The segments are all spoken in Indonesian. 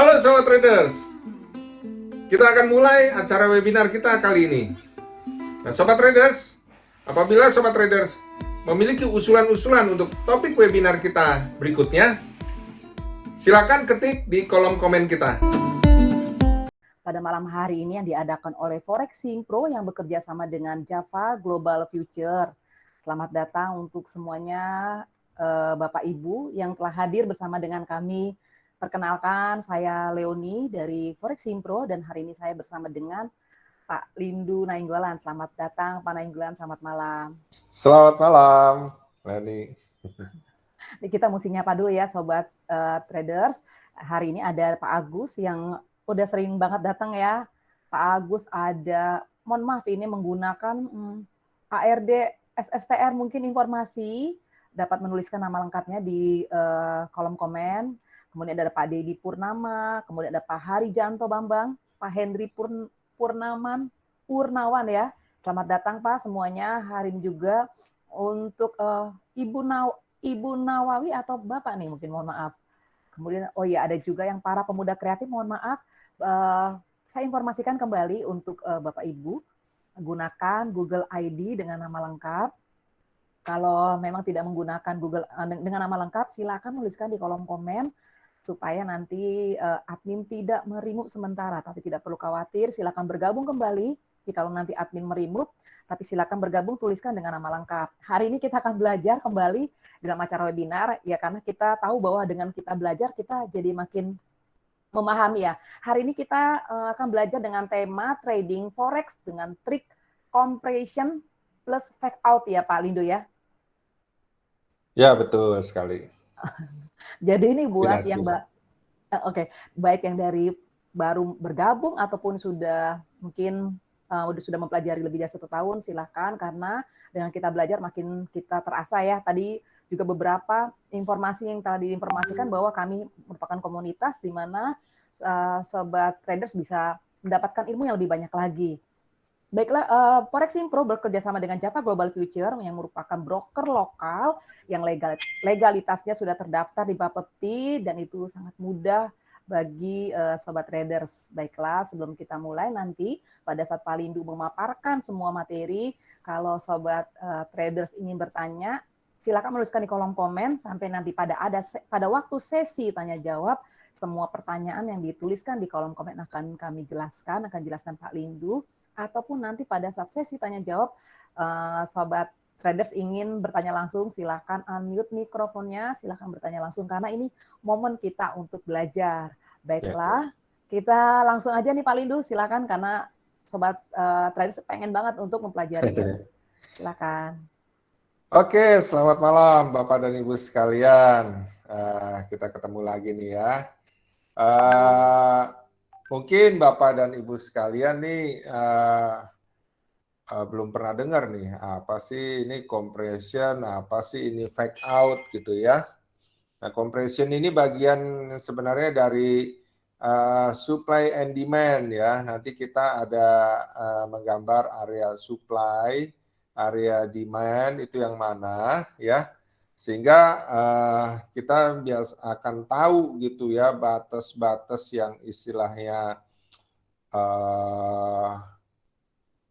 Halo Sobat Traders, kita akan mulai acara webinar kita kali ini. Nah Sobat Traders, apabila Sobat Traders memiliki usulan-usulan untuk topik webinar kita berikutnya, silakan ketik di kolom komen kita. Pada malam hari ini yang diadakan oleh Forexing Pro yang bekerja sama dengan Java Global Future. Selamat datang untuk semuanya Bapak Ibu yang telah hadir bersama dengan kami. Perkenalkan, saya Leoni dari Forexing Pro dan hari ini saya bersama dengan Pak Lindu Nainggolan. Selamat datang Pak Nainggolan, selamat malam. Selamat malam, Leoni. Kita mesti nyapa dulu ya Sobat Traders. Hari ini ada Pak Agus yang udah sering banget datang ya. Pak Agus ada, mohon maaf ini menggunakan ARD SSTR mungkin informasi, dapat menuliskan nama lengkapnya di kolom komen. Kemudian ada Pak Dedi Purnama, kemudian ada Pak Harijanto Bambang, Pak Hendri Purnawan ya. Selamat datang Pak semuanya. Hari ini juga untuk Ibu Nawawi atau Bapak nih mungkin, mohon maaf. Kemudian ada juga yang para pemuda kreatif, mohon maaf. Saya informasikan kembali untuk Bapak Ibu, gunakan Google ID dengan nama lengkap. Kalau memang tidak menggunakan Google dengan nama lengkap, silakan tuliskan di kolom komen supaya nanti admin tidak merimove sementara, tapi tidak perlu khawatir, silakan bergabung kembali. Jika nanti admin merimove, tapi silakan bergabung, tuliskan dengan nama lengkap. Hari ini kita akan belajar kembali dalam acara webinar, ya karena kita tahu bahwa dengan kita belajar, kita jadi makin memahami ya. Hari ini kita akan belajar dengan tema trading forex dengan trik compression plus fake out ya Pak Lindo ya. Ya betul sekali. Jadi ini buat yang baik yang dari baru bergabung ataupun sudah mungkin sudah mempelajari lebih dari 1 tahun, silahkan, karena dengan kita belajar makin kita terasa ya. Tadi juga beberapa informasi yang telah diinformasikan bahwa kami merupakan komunitas di mana Sobat Traders bisa mendapatkan ilmu yang lebih banyak lagi. Baiklah, Forexing Pro bekerja sama dengan Java Global Future yang merupakan broker lokal yang legalitasnya sudah terdaftar di Bapepti dan itu sangat mudah bagi Sobat Traders. Baiklah, sebelum kita mulai nanti pada saat Pak Lindu memaparkan semua materi, kalau Sobat Traders ingin bertanya, silakan menuliskan di kolom komen sampai nanti pada waktu sesi tanya jawab, semua pertanyaan yang dituliskan di kolom komen akan kami jelaskan Pak Lindu. Ataupun nanti pada saat sesi tanya jawab, Sobat Traders ingin bertanya langsung, silakan unmute mikrofonnya, silakan bertanya langsung karena ini momen kita untuk belajar. Baiklah, kita langsung aja nih Pak Lindu, silakan karena Sobat Traders pengen banget untuk mempelajarinya. Silakan. Oke, selamat malam Bapak dan Ibu sekalian. Kita ketemu lagi nih ya. Mungkin Bapak dan Ibu sekalian nih belum pernah dengar nih, apa sih ini compression, apa sih ini fake out gitu ya. Nah, compression ini bagian sebenarnya dari supply and demand ya. Nanti kita ada menggambar area supply, area demand itu yang mana ya. Sehingga kita akan tahu gitu ya batas-batas yang istilahnya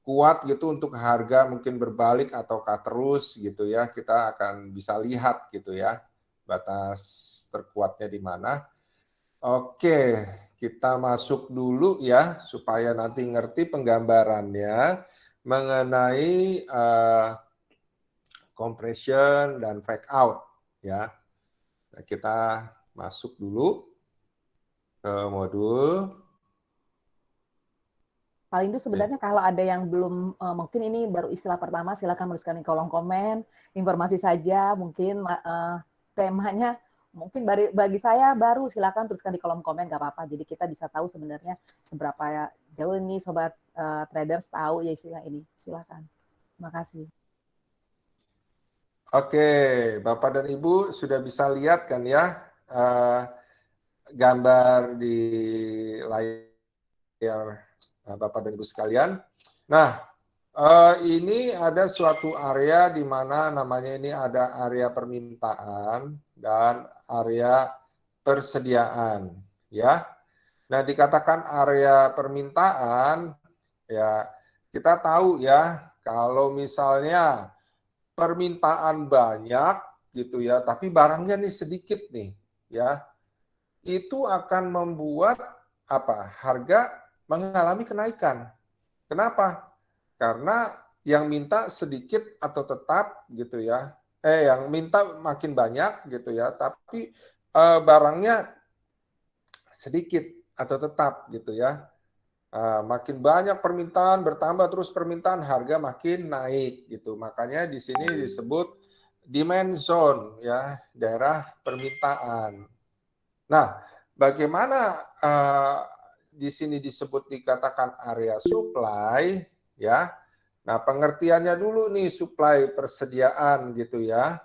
kuat gitu untuk harga mungkin berbalik ataukah terus gitu ya. Kita akan bisa lihat gitu ya batas terkuatnya di mana. Oke, kita masuk dulu ya supaya nanti ngerti penggambarannya mengenai compression dan fake out ya. Nah, kita masuk dulu ke modul. Pak Lindu sebenarnya kalau ada yang belum, mungkin ini baru istilah pertama, silakan menuliskan di kolom komen, informasi saja, mungkin temanya mungkin bagi saya baru, silakan tuliskan di kolom komen, nggak apa-apa. Jadi kita bisa tahu sebenarnya seberapa jauh ini Sobat Traders tahu ya istilah ini. Silakan. Terima kasih. Oke, Bapak dan Ibu sudah bisa lihat kan ya gambar di layar Bapak dan Ibu sekalian. Nah, ini ada suatu area di mana namanya ini ada area permintaan dan area persediaan, ya. Nah, dikatakan area permintaan, ya kita tahu ya, kalau misalnya permintaan banyak gitu ya, tapi barangnya nih sedikit nih, ya, itu akan membuat apa? Harga mengalami kenaikan. Kenapa? Karena yang minta sedikit atau tetap gitu ya, yang minta makin banyak gitu ya, tapi barangnya sedikit atau tetap gitu ya. Makin banyak permintaan, bertambah terus permintaan, harga makin naik gitu. Makanya di sini disebut demand zone ya, daerah permintaan. Nah, bagaimana di sini disebut dikatakan area supply ya? Nah, pengertiannya dulu nih supply persediaan gitu ya.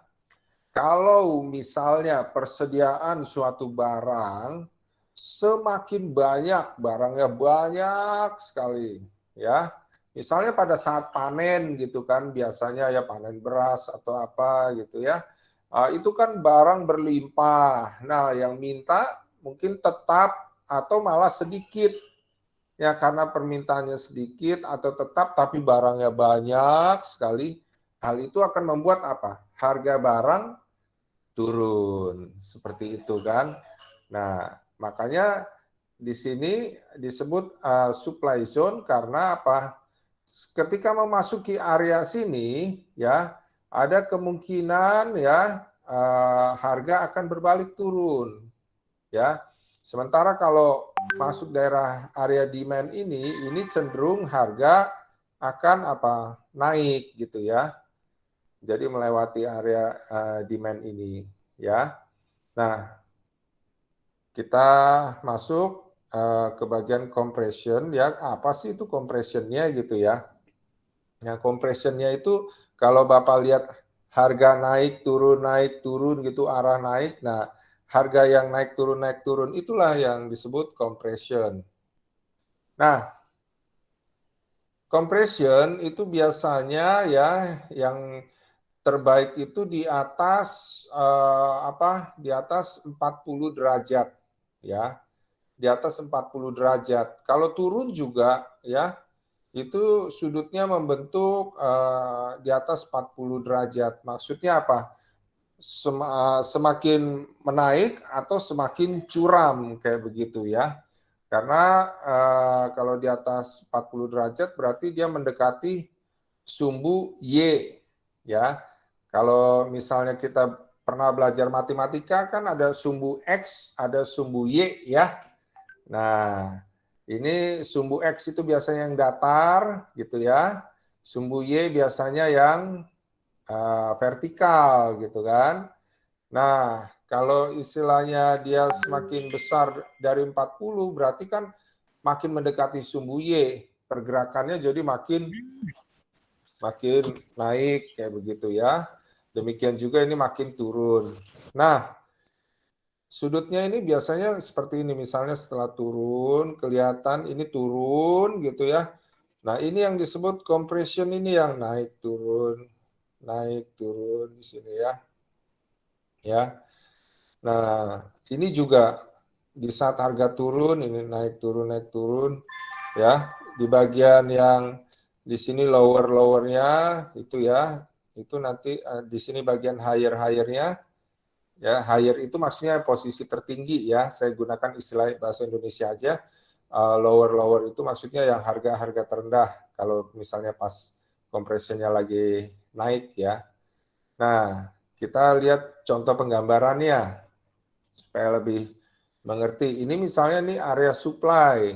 Kalau misalnya persediaan suatu barang semakin banyak, barangnya banyak sekali ya. Misalnya pada saat panen gitu kan, biasanya ya panen beras atau apa gitu ya. Itu kan barang berlimpah. Nah, yang minta mungkin tetap atau malah sedikit. Ya karena permintaannya sedikit atau tetap tapi barangnya banyak sekali. Hal itu akan membuat apa? Harga barang turun. Seperti itu kan. Nah, makanya di sini disebut supply zone karena apa? Ketika memasuki area sini ya ada kemungkinan ya harga akan berbalik turun ya. Sementara kalau masuk daerah area demand ini cenderung harga akan apa? Naik gitu ya. Jadi melewati area demand ini ya. Nah, kita masuk ke bagian compression ya. Apa sih itu compressionnya gitu ya? Nah, compressionnya itu kalau Bapak lihat harga naik turun gitu arah naik. Nah, harga yang naik turun itulah yang disebut compression. Nah, compression itu biasanya ya yang terbaik itu di atas di atas 40 derajat ya. Di atas 40 derajat. Kalau turun juga ya itu sudutnya membentuk di atas 40 derajat. Maksudnya apa? Semakin menaik atau semakin curam kayak begitu ya. Karena kalau di atas 40 derajat berarti dia mendekati sumbu Y ya. Kalau misalnya kita pernah belajar matematika kan ada sumbu X, ada sumbu Y ya. Nah, ini sumbu X itu biasanya yang datar gitu ya. Sumbu Y biasanya yang vertikal gitu kan. Nah, kalau istilahnya dia semakin besar dari 40 berarti kan makin mendekati sumbu Y. Pergerakannya jadi makin naik kayak begitu ya. Demikian juga ini makin turun. Nah, sudutnya ini biasanya seperti ini, misalnya setelah turun, kelihatan ini turun gitu ya. Nah, ini yang disebut compression ini yang naik turun di sini ya. Ya. Nah, ini juga di saat harga turun, ini naik turun ya. Di bagian yang di sini lower-lowernya itu ya, itu nanti di sini bagian higher-highernya. Ya, higher itu maksudnya posisi tertinggi ya. Saya gunakan istilah bahasa Indonesia aja. Lower itu maksudnya yang harga-harga terendah. Kalau misalnya pas kompresinya lagi naik ya. Nah, kita lihat contoh penggambarannya supaya lebih mengerti. Ini misalnya nih area supply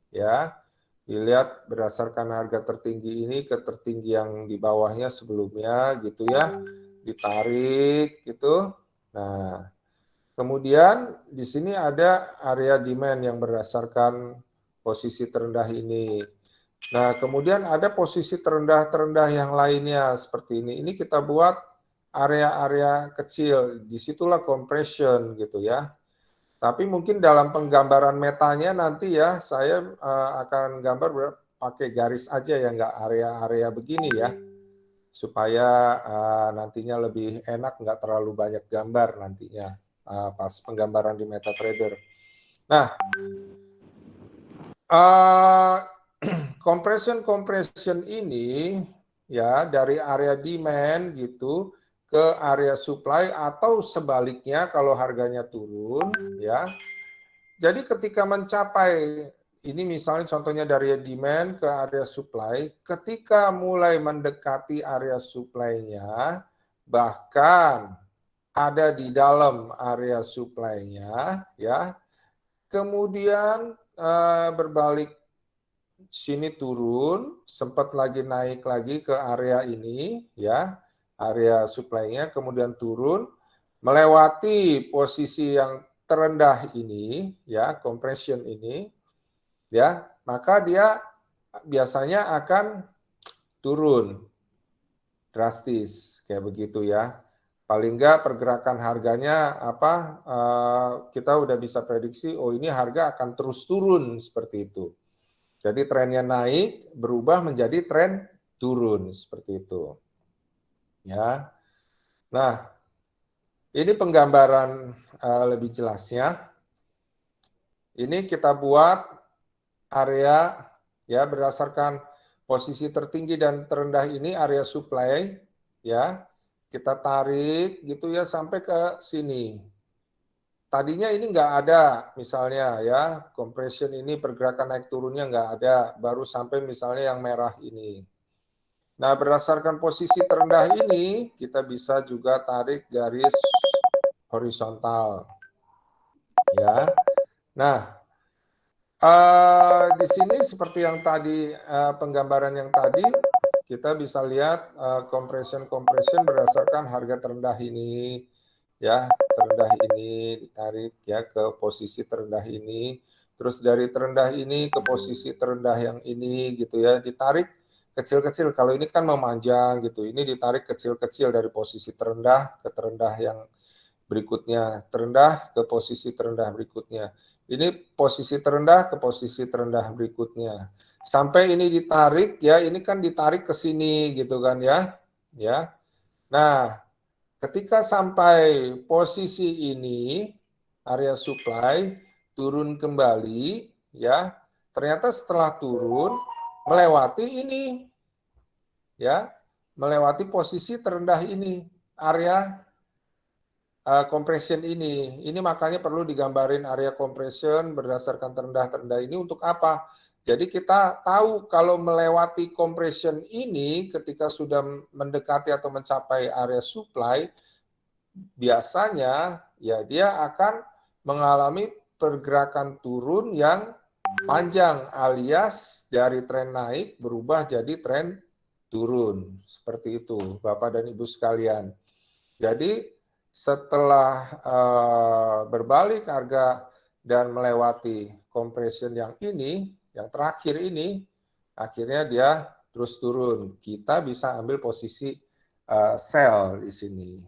ya. Dilihat berdasarkan harga tertinggi ini ke tertinggi yang di bawahnya sebelumnya gitu ya. Ditarik gitu. Nah, kemudian di sini ada area demand yang berdasarkan posisi terendah ini. Nah, kemudian ada posisi terendah yang lainnya seperti ini. Ini kita buat area-area kecil. Disitulah compression gitu ya. Tapi mungkin dalam penggambaran metanya nanti ya saya akan gambar pakai garis aja ya, nggak area-area begini ya. Supaya nantinya lebih enak, nggak terlalu banyak gambar nantinya pas penggambaran di MetaTrader. Nah, Compression ini ya dari area demand gitu ke area supply atau sebaliknya kalau harganya turun ya. Jadi ketika mencapai ini misalnya contohnya dari demand ke area supply, ketika mulai mendekati area supply-nya bahkan ada di dalam area supply-nya ya. Kemudian berbalik sini turun, sempat lagi naik lagi ke area ini ya, area supply-nya, kemudian turun melewati posisi yang terendah ini ya, compression ini ya, maka dia biasanya akan turun drastis kayak begitu ya. Paling enggak pergerakan harganya kita udah bisa prediksi oh ini harga akan terus turun seperti itu. Jadi trennya naik berubah menjadi tren turun seperti itu. Ya. Nah, ini penggambaran lebih jelasnya. Ini kita buat area ya berdasarkan posisi tertinggi dan terendah ini area supply ya. Kita tarik gitu ya sampai ke sini. Tadinya ini nggak ada misalnya ya, compression ini pergerakan naik turunnya nggak ada, baru sampai misalnya yang merah ini. Nah berdasarkan posisi terendah ini, kita bisa juga tarik garis horizontal. Ya, nah di sini seperti yang tadi penggambaran yang tadi, kita bisa lihat compression berdasarkan harga terendah ini. Ya terendah ini ditarik ya ke posisi terendah ini, terus dari terendah ini ke posisi terendah yang ini gitu ya, ditarik kecil-kecil. Kalau ini kan memanjang gitu, ini ditarik kecil-kecil dari posisi terendah ke terendah yang berikutnya, terendah ke posisi terendah berikutnya, ini posisi terendah ke posisi terendah berikutnya, sampai ini ditarik ya, ini kan ditarik ke sini gitu kan ya, ya. Nah ketika sampai posisi ini, area supply, turun kembali, ya, ternyata setelah turun, melewati ini, ya, melewati posisi terendah ini, area compression ini. Ini makanya perlu digambarin area compression berdasarkan terendah-terendah ini untuk apa? Jadi kita tahu kalau melewati compression ini ketika sudah mendekati atau mencapai area supply, biasanya ya dia akan mengalami pergerakan turun yang panjang alias dari tren naik berubah jadi tren turun. Seperti itu Bapak dan Ibu sekalian. Jadi setelah berbalik harga dan melewati compression yang ini, yang terakhir ini, akhirnya dia terus turun. Kita bisa ambil posisi sell di sini.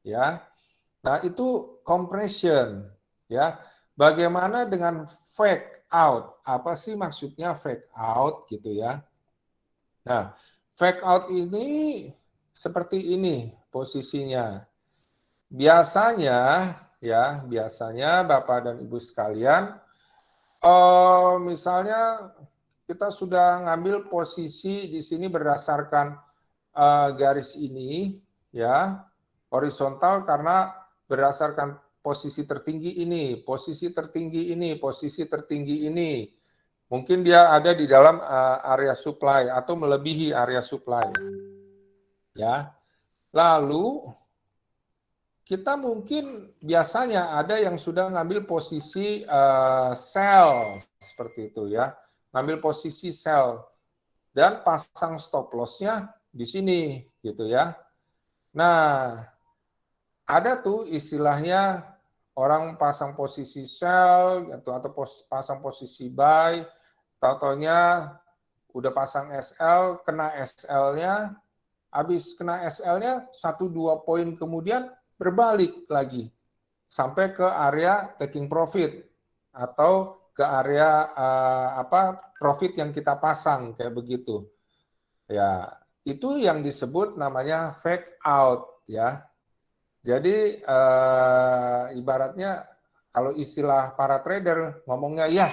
Ya. Nah, itu compression, ya. Bagaimana dengan fake out? Apa sih maksudnya fake out gitu ya? Nah, fake out ini seperti ini posisinya. Biasanya ya, biasanya Bapak dan Ibu sekalian misalnya kita sudah ngambil posisi di sini berdasarkan garis ini ya, horizontal karena berdasarkan posisi tertinggi ini, posisi tertinggi ini, posisi tertinggi ini. Mungkin dia ada di dalam area supply atau melebihi area supply. Ya. Lalu kita mungkin biasanya ada yang sudah ngambil posisi sell seperti itu ya. Ngambil posisi sell dan pasang stop loss-nya di sini gitu ya. Nah, ada tuh istilahnya orang pasang posisi sell atau pasang posisi buy, taunya udah pasang SL, kena SL-nya, habis kena SL-nya 1-2 poin kemudian berbalik lagi sampai ke area taking profit atau ke area profit yang kita pasang kayak begitu. Ya, itu yang disebut namanya fake out ya. Jadi ibaratnya kalau istilah para trader ngomongnya ya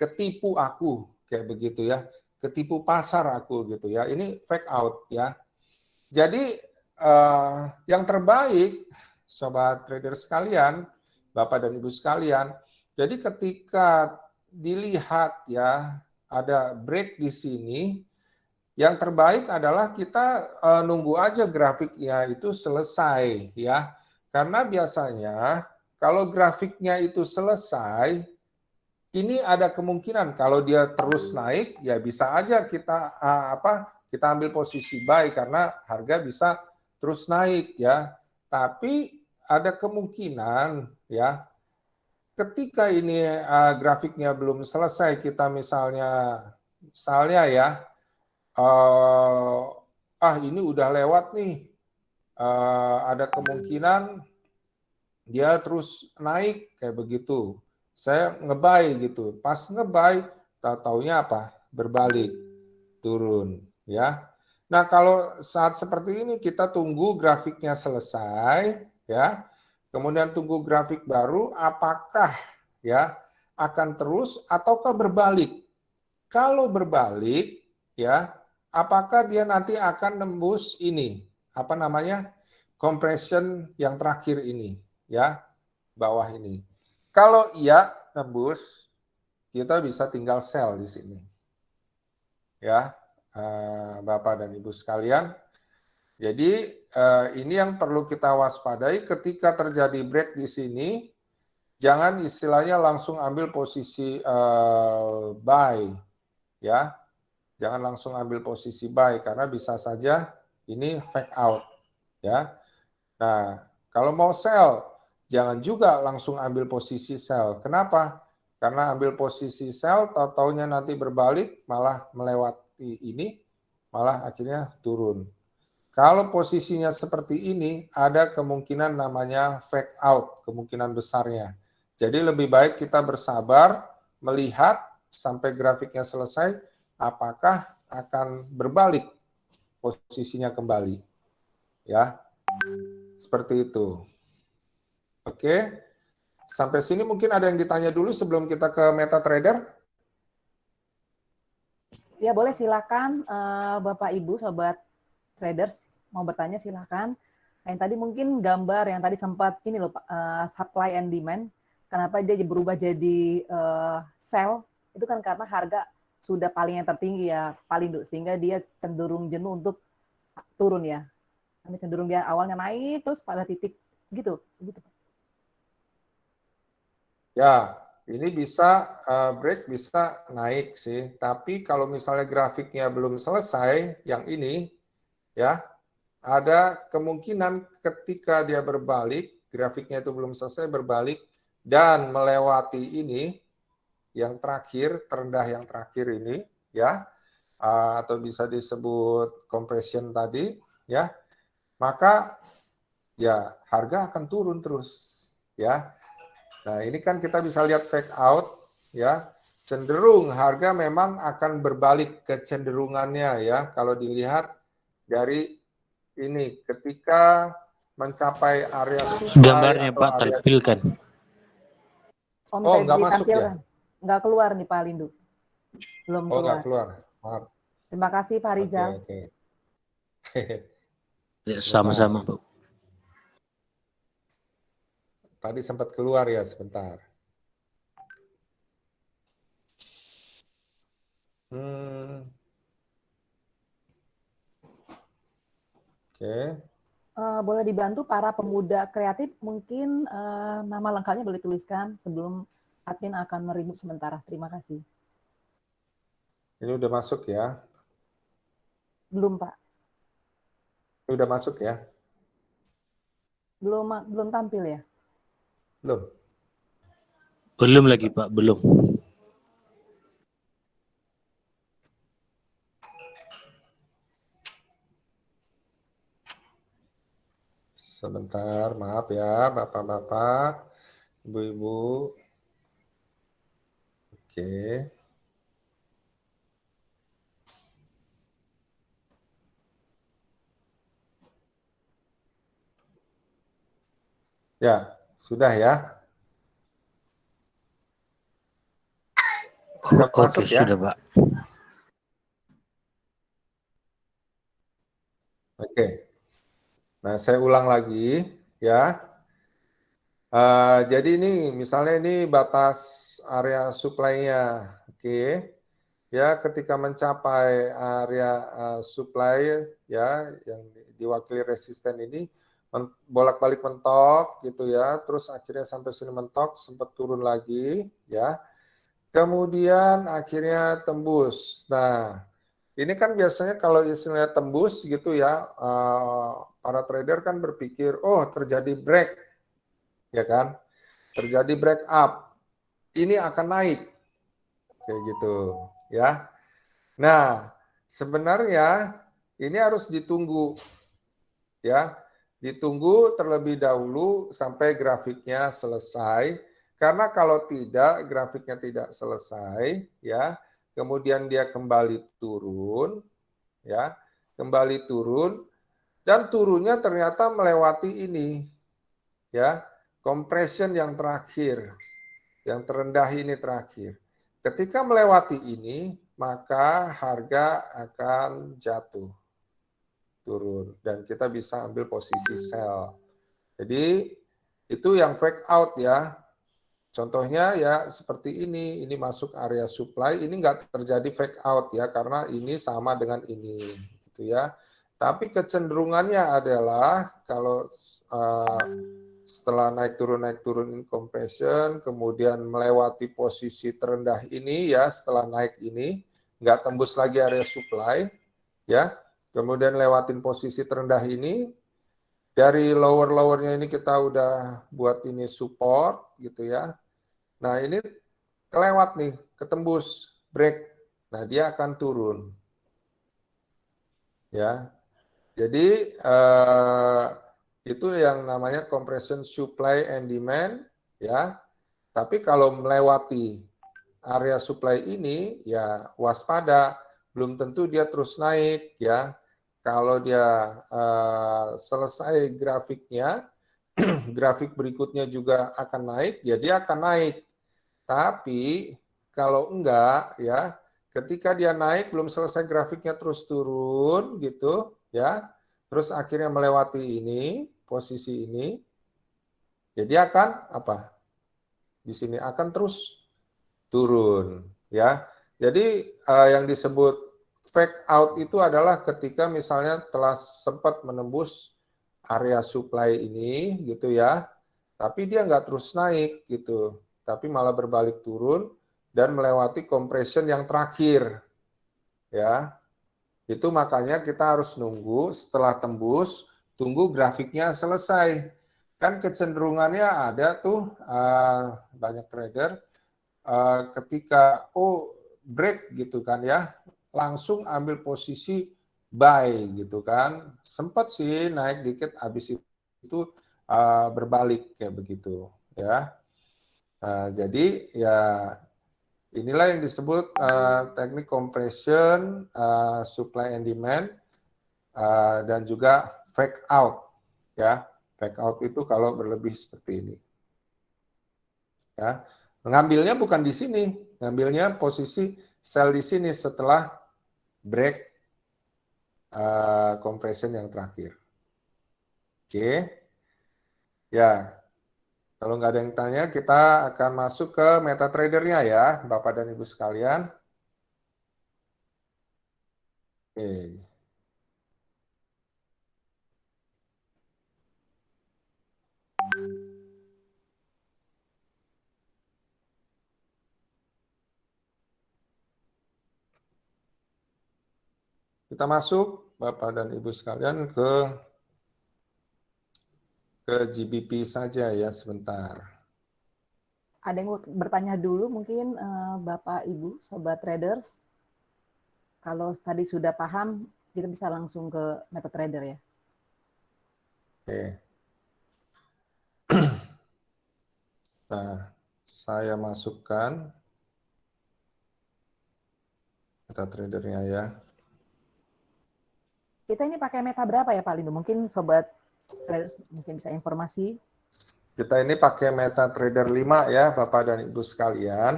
ketipu aku, kayak begitu ya, ketipu pasar aku gitu ya. Ini fake out ya. Jadi yang terbaik, sobat trader sekalian, Bapak dan Ibu sekalian, jadi ketika dilihat ya ada break di sini, yang terbaik adalah kita nunggu aja grafiknya itu selesai ya. Karena biasanya kalau grafiknya itu selesai, ini ada kemungkinan kalau dia terus naik ya bisa aja kita kita ambil posisi buy karena harga bisa terus naik ya. Tapi ada kemungkinan ya ketika ini grafiknya belum selesai kita misalnya ya ini udah lewat nih, ada kemungkinan dia terus naik kayak begitu. Saya ngebuy gitu, pas ngebuy tahu-taunya apa? Berbalik, turun ya. Nah kalau saat seperti ini kita tunggu grafiknya selesai ya, kemudian tunggu grafik baru apakah ya akan terus ataukah berbalik. Kalau berbalik ya, apakah dia nanti akan nembus ini apa namanya compression yang terakhir ini ya, bawah ini. Kalau iya nembus, kita bisa tinggal sell di sini ya, Bapak dan Ibu sekalian. Jadi ini yang perlu kita waspadai ketika terjadi break di sini. Jangan istilahnya langsung ambil posisi buy ya. Jangan langsung ambil posisi buy karena bisa saja ini fake out ya. Nah, kalau mau sell jangan juga langsung ambil posisi sell. Kenapa? Karena ambil posisi sell tahu-taunya nanti berbalik malah melewati ini malah akhirnya turun. Kalau posisinya seperti ini ada kemungkinan namanya fake out, kemungkinan besarnya. Jadi lebih baik kita bersabar melihat sampai grafiknya selesai apakah akan berbalik posisinya kembali. Ya. Seperti itu. Oke. Sampai sini mungkin ada yang ditanya dulu sebelum kita ke MetaTrader? Ya, boleh silakan Bapak Ibu sobat traders mau bertanya silakan. Yang tadi mungkin gambar yang tadi sempat ini loh supply and demand, kenapa dia berubah jadi sell? Itu kan karena harga sudah paling yang tertinggi ya, paling sehingga dia cenderung jenuh untuk turun ya. Karena cenderung dia awalnya naik terus pada titik gitu. Ya, ini bisa break bisa naik sih. Tapi kalau misalnya grafiknya belum selesai, yang ini ya ada kemungkinan ketika dia berbalik, grafiknya itu belum selesai berbalik dan melewati ini yang terakhir, terendah yang terakhir ini ya, atau bisa disebut compression tadi ya, maka ya harga akan turun terus ya. Nah, ini kan kita bisa lihat fake out ya. Cenderung harga memang akan berbalik kecenderungannya ya kalau dilihat dari ini ketika mencapai area supply Gambarnya atau Pak area tampilkan. Oh, nggak masuk ya? Nggak keluar nih Pak Lindu. Belum Oh, keluar. nggak keluar. Maaf. Terima kasih Pak Rizal. Oke. Ya, sama-sama Pak. Tadi sempat keluar ya sebentar. Oke. Boleh dibantu para pemuda kreatif mungkin nama lengkapnya boleh tuliskan sebelum admin akan merimut sementara. Terima kasih. Ini udah masuk ya? Belum Pak. Ini udah masuk ya? Belum tampil ya? Belum. Belum lagi Pak, belum. Sebentar, maaf ya Bapak-bapak, Ibu-ibu. Oke. Ya, sudah ya. Sudah Oke, masuk ya? sudah Pak. Oke. Nah, saya ulang lagi ya. Jadi ini misalnya ini batas area supply-nya. Oke. Ya, ketika mencapai area supply ya yang diwakili resisten ini bolak-balik mentok gitu ya, terus akhirnya sampai sini mentok, sempat turun lagi ya. Kemudian akhirnya tembus. Nah, ini kan biasanya kalau istilahnya tembus gitu ya, para trader kan berpikir, oh terjadi break, ya kan? Terjadi break up, ini akan naik, kayak gitu, ya. Nah, sebenarnya ini harus ditunggu, ya, ditunggu terlebih dahulu sampai grafiknya selesai. Karena kalau tidak, grafiknya tidak selesai, ya, kemudian dia kembali turun, ya, kembali turun, dan turunnya ternyata melewati ini, ya, compression yang terakhir, yang terendah ini terakhir. Ketika melewati ini, maka harga akan jatuh, turun, dan kita bisa ambil posisi sell. Jadi itu yang fake out ya. Contohnya ya seperti ini masuk area supply, ini nggak terjadi fake out ya, karena ini sama dengan ini, gitu ya. Tapi kecenderungannya adalah kalau setelah naik turun ini compression, kemudian melewati posisi terendah ini ya, setelah naik ini, nggak tembus lagi area supply, ya, kemudian lewatin posisi terendah ini, dari lower-lowernya ini kita udah buat ini support gitu ya. Nah ini kelewat nih, ketembus, break. Nah dia akan turun. Ya, jadi itu yang namanya compression supply and demand, ya. Tapi kalau melewati area supply ini, ya waspada, belum tentu dia terus naik, ya. Kalau dia selesai grafiknya, grafik berikutnya juga akan naik, ya dia akan naik. Tapi kalau enggak, ya, ketika dia naik belum selesai grafiknya terus turun, gitu, ya, terus akhirnya melewati ini, posisi ini, ya dia akan apa? Di sini akan terus turun, ya. Jadi yang disebut fake out itu adalah ketika misalnya telah sempat menembus area supply ini, gitu ya, tapi dia nggak terus naik, gitu, tapi malah berbalik turun dan melewati compression yang terakhir, ya. Itu makanya kita harus nunggu setelah tembus, tunggu grafiknya selesai. Kan kecenderungannya ada tuh banyak trader ketika break gitu kan ya, langsung ambil posisi buy gitu kan. Sempat sih naik dikit, habis itu berbalik kayak begitu ya. Jadi ya inilah yang disebut teknik compression, supply and demand, dan juga fake out ya. Fake out itu kalau berlebih seperti ini. Ya. Ngambilnya bukan di sini, ngambilnya posisi sell di sini setelah break compression yang terakhir. Oke. Ya, kalau nggak ada yang tanya, kita akan masuk ke MetaTrader-nya ya, Bapak dan Ibu sekalian. Oke. Kita masuk, Bapak dan Ibu sekalian, ke GBP saja ya, sebentar. Ada yang mau bertanya dulu mungkin Bapak, Ibu, Sobat Traders? Kalau tadi sudah paham, kita bisa langsung ke MetaTrader ya. Oke. Nah, saya masukkan MetaTrader-nya ya. Kita ini pakai meta berapa ya Pak Lindo? Mungkin Sobat Traders mungkin bisa informasi. Kita ini pakai MetaTrader 5 ya, Bapak dan Ibu sekalian.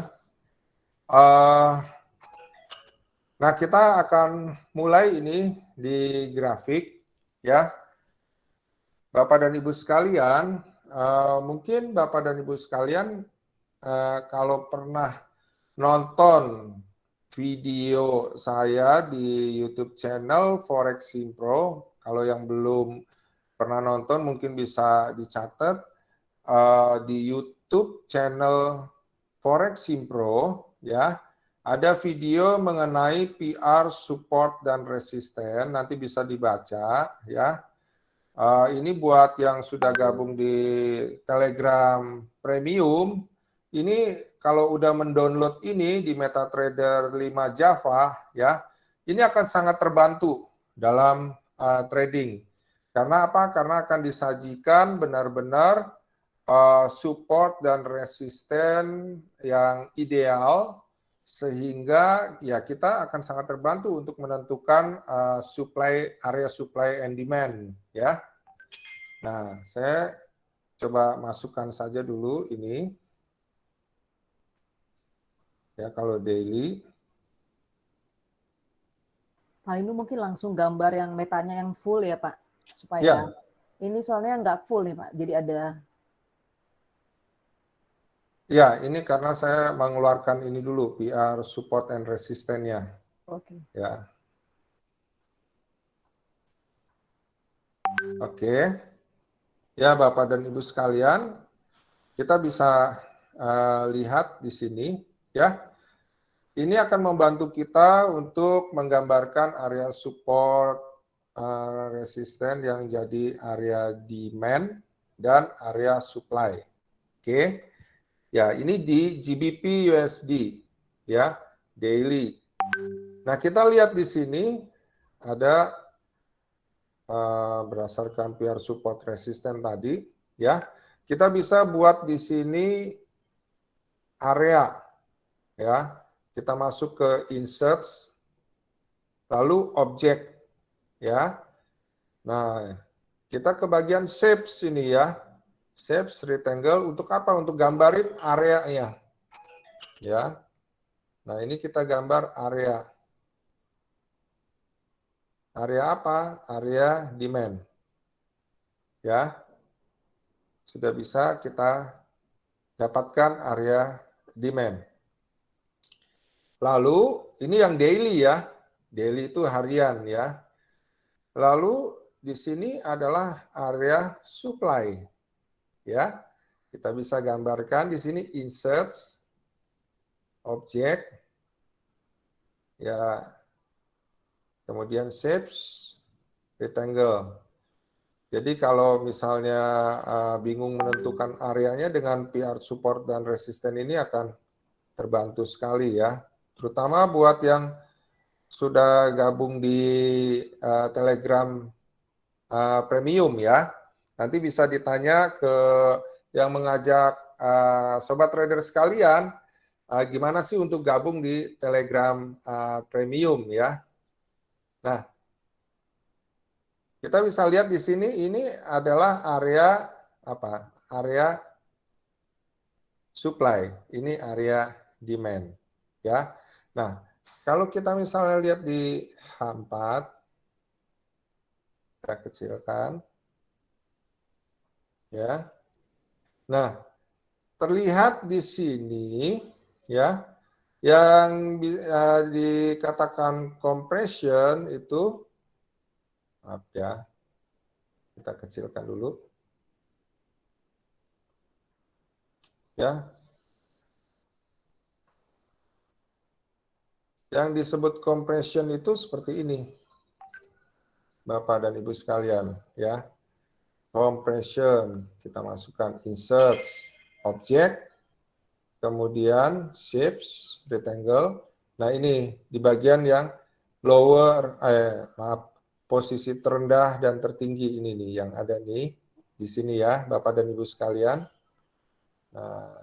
Nah, kita akan mulai ini di grafik, ya. Bapak dan Ibu sekalian, mungkin Bapak dan Ibu sekalian kalau pernah nonton video saya di YouTube channel Forex Simpro, kalau yang belum pernah nonton mungkin bisa dicatat di YouTube channel Forex Simpro, ya. Ada video mengenai PR, support, dan resisten, nanti bisa dibaca, ya. Ini buat yang sudah gabung di Telegram Premium, ini kalau udah mendownload ini di MetaTrader 5 Java, ya, ini akan sangat terbantu dalam trading. Karena apa? Karena akan disajikan benar-benar support dan resisten yang ideal, sehingga ya kita akan sangat terbantu untuk menentukan area supply and demand, ya. Nah, saya coba masukkan saja dulu ini, ya, kalau daily. Pak Linu mungkin langsung gambar yang metanya yang full ya Pak, supaya Ya. Ini soalnya nggak full nih Pak, jadi ada. Ya, ini karena saya mengeluarkan ini dulu, PR support and resistennya. Oke. Ya. Oke. Ya, Bapak dan Ibu sekalian, kita bisa lihat di sini, ya. Ini akan membantu kita untuk menggambarkan area support, resisten yang jadi area demand dan area supply. Oke. Ya, ini di GBP USD, ya, daily. Nah, kita lihat di sini ada berdasarkan PR support resisten tadi, ya. Kita bisa buat di sini area, ya. Kita masuk ke inserts, lalu object, ya. Nah, kita ke bagian shapes ini, ya. Shapes rectangle untuk apa? Untuk gambarin areanya, ya. Nah, ini kita gambar area. Area apa? Area demand. Ya. Sudah bisa kita dapatkan area demand. Lalu, ini yang daily ya. Daily itu harian ya. Lalu, di sini adalah area supply. Ya. Kita bisa gambarkan di sini inserts, object, ya, kemudian shapes, rectangle. Jadi kalau misalnya bingung menentukan areanya dengan PR support dan resisten ini akan terbantu sekali ya. Terutama buat yang sudah gabung di Telegram Premium ya. Nanti bisa ditanya ke yang mengajak sobat trader sekalian, gimana sih untuk gabung di Telegram Premium ya. Nah, kita bisa lihat di sini ini adalah area apa? Area supply. Ini area demand, ya. Nah, kalau kita misalnya lihat di H4, kita kecilkan, ya. Nah, terlihat di sini, ya, yang dikatakan compression itu, maaf ya, kita kecilkan dulu. Ya. Yang disebut compression itu seperti ini. Bapak dan Ibu sekalian, ya. Compression, kita masukkan inserts, object, kemudian shapes, rectangle. Nah, ini di bagian yang lower, posisi terendah dan tertinggi ini nih yang ada nih di sini ya, Bapak dan Ibu sekalian. Nah,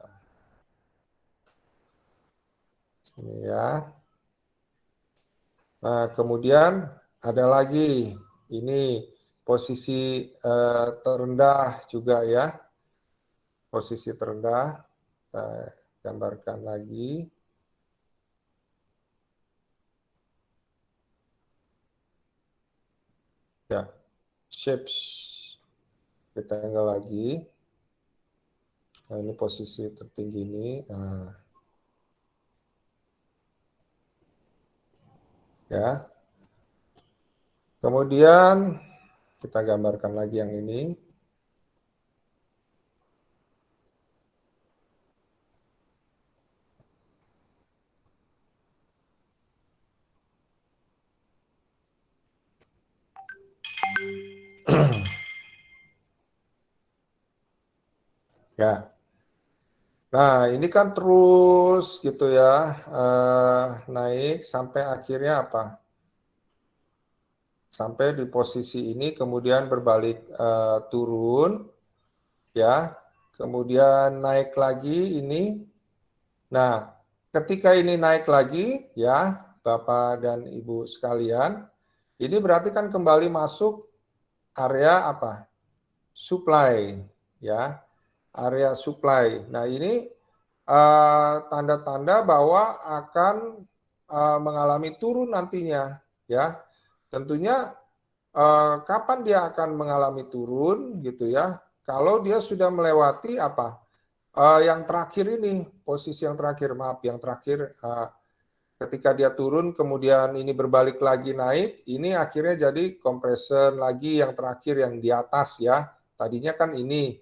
sini ya. Nah, kemudian ada lagi ini posisi terendah juga ya. Posisi terendah, kita gambarkan lagi. Ya, shapes kita angle lagi. Nah, ini posisi tertinggi ini. Nah, ya. Kemudian kita gambarkan lagi yang ini. Ya. Nah, ini kan terus gitu ya, naik sampai akhirnya apa? Sampai di posisi ini, kemudian berbalik turun, ya, kemudian naik lagi ini. Nah, ketika ini naik lagi, ya, Bapak dan Ibu sekalian, ini berarti kan kembali masuk area apa? Supply, ya, area supply. Nah, ini tanda-tanda bahwa akan mengalami turun nantinya, ya. Tentunya kapan dia akan mengalami turun gitu ya? Kalau dia sudah melewati apa? Yang terakhir ini, posisi yang terakhir, maaf, yang terakhir ketika dia turun kemudian ini berbalik lagi naik, ini akhirnya jadi compression lagi yang terakhir yang di atas ya. Tadinya kan ini.